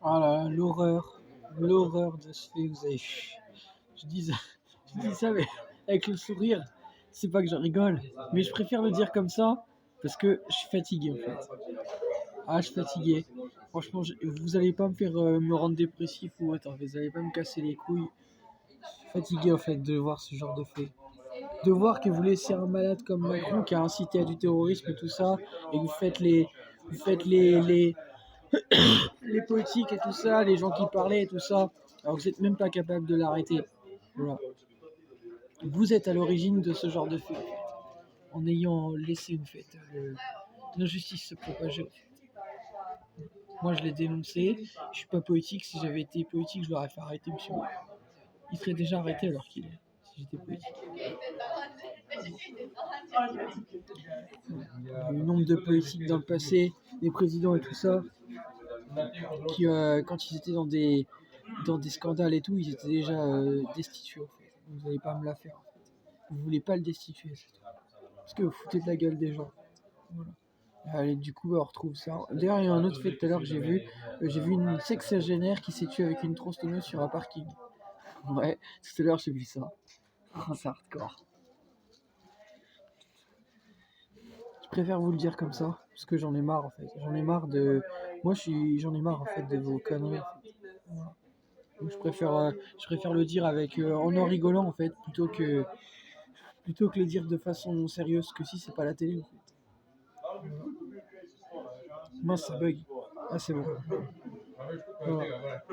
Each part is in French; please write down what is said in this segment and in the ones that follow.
Ah là, l'horreur de ce fait, vous avez... Je dis ça, je dis ça mais avec le sourire, c'est pas que je rigole, mais je préfère le dire comme ça, parce que je suis fatigué en fait. Ah, je suis fatigué. Franchement, vous allez pas me faire me rendre dépressif ou autre, vous allez pas me casser les couilles. Je suis fatigué en fait de voir ce genre de fait. De voir que vous laissez un malade comme Macron qui a incité à du terrorisme et tout ça, et vous faites les politiques et tout ça, les gens qui parlaient et tout ça, alors que vous n'êtes même pas capable de l'arrêter. Voilà. Vous êtes à l'origine de ce genre de fait, en ayant laissé une fête, l'injustice se propager. Moi, je l'ai dénoncé. Je suis pas politique. Si j'avais été politique, je l'aurais fait arrêter, monsieur. Il serait déjà arrêté alors qu'il est. Si j'étais politique. Le nombre de politiques dans le passé, des présidents et tout ça, qui, quand ils étaient dans des scandales et tout, ils étaient déjà destitués. En fait. Vous n'allez pas me la faire. En fait. Vous voulez pas le destituer, c'est tout. Parce que vous foutez de la gueule des gens. Voilà. Allez, du coup, on retrouve ça. D'ailleurs, il y a un autre fait tout à l'heure que j'ai vu. J'ai vu une sexagénaire qui s'est tuée avec une tronçonneuse sur un parking. Ouais, tout à l'heure j'ai vu ça. Oh, c'est hardcore. Je préfère vous le dire comme ça, parce que j'en ai marre en fait. J'en ai marre de. J'en ai marre en fait de vos conneries. En fait. Voilà. Donc je préfère le dire avec en rigolant en fait, plutôt que le dire de façon sérieuse, que si c'est pas la télé en fait. Voilà. Mince, ça bug. Ah c'est bon. Voilà.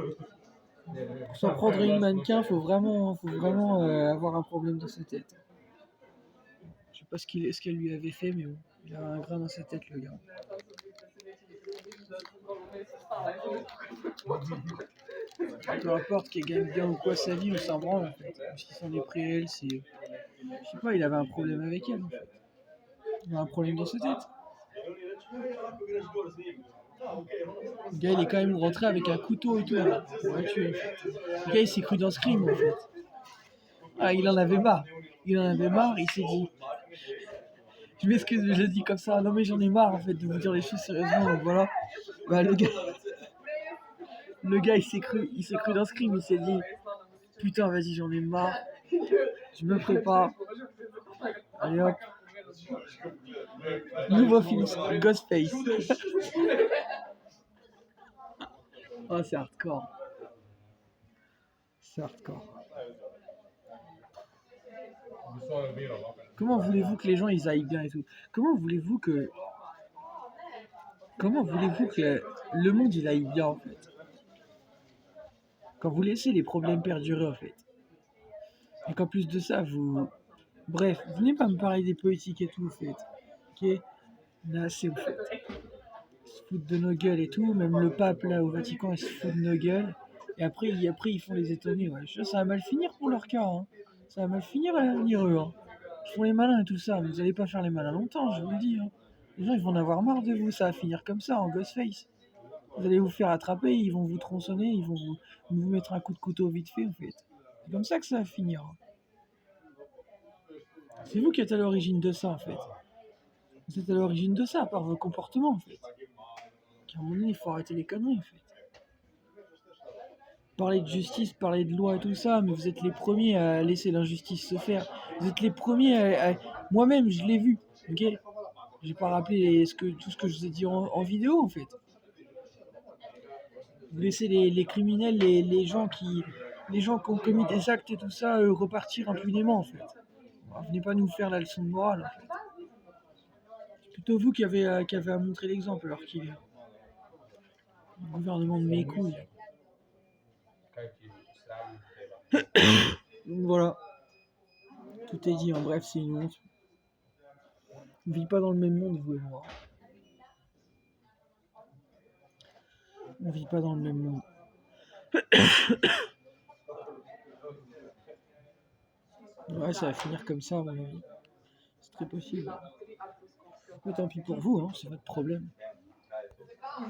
Pour s'en prendre une mannequin, faut vraiment avoir un problème dans sa tête. Je sais pas ce qu'elle lui avait fait, mais bon, il a un grain dans sa tête, le gars. Peu importe qu'elle gagne bien ou quoi sa vie, on s'en branle en fait. Parce qu'il s'en est pris à elle, c'est. Je sais pas, il avait un problème avec elle en fait. Il a un problème dans sa tête. Le gars, il est quand même rentré avec un couteau et tout. On va tuer. Le gars, il s'est cru dans ce crime en fait. Ah, il en avait marre. Il en avait marre, il s'est dit. Je m'excuse, je le dis comme ça. Non, mais j'en ai marre en fait de vous dire les choses sérieusement. Donc voilà. Bah, le gars, il s'est cru dans ce crime. Il s'est dit putain, vas-y, j'en ai marre. Je me prépare. Allez hop. Nouveau film, Ghostface. Oh, c'est hardcore. C'est hardcore. Comment voulez-vous que les gens ils aillent bien et tout? Comment voulez-vous que le monde il aille bien en fait? Quand vous laissez les problèmes perdurer en fait. Et qu'en plus de ça, vous... Bref, venez pas me parler des politiques et tout, en fait. Ok? Là, c'est vous faites. Ils se foutent de nos gueules et tout. Même le pape, là, au Vatican, il se fout de nos gueules. Et après, ils font les étonnés. Ouais. Ça va mal finir pour leur cas. Hein. Ça va mal finir à l'avenir, eux. Hein. Ils font les malins et tout ça. Mais vous allez pas faire les malins longtemps, je vous le dis. Hein. Les gens, ils vont en avoir marre de vous. Ça va finir comme ça, en Ghostface. Vous allez vous faire attraper, ils vont vous tronçonner, ils vont vous mettre un coup de couteau vite fait, en fait. C'est comme ça que ça va finir. Hein. C'est vous qui êtes à l'origine de ça, en fait. Vous êtes à l'origine de ça, par vos comportements, en fait. À un moment donné, il faut arrêter les conneries, en fait. Parler de justice, parler de loi et tout ça, mais vous êtes les premiers à laisser l'injustice se faire. Vous êtes les premiers à... Moi-même, je l'ai vu, ok? J'ai pas rappelé tout ce que je vous ai dit en vidéo, en fait. Vous laissez les criminels, les gens qui ont commis des actes et tout ça, repartir impunément, en fait. Alors, venez pas nous faire la leçon de morale, en fait. C'est plutôt vous qui avez à montrer l'exemple, alors qu'il est... Le gouvernement de mes couilles. Donc voilà. Tout est dit, en bref, c'est une honte. On vit pas dans le même monde, vous et moi. On vit pas dans le même monde. Ouais, ça va finir comme ça, à mon avis. C'est très possible. Mais tant pis pour vous, hein, c'est votre problème.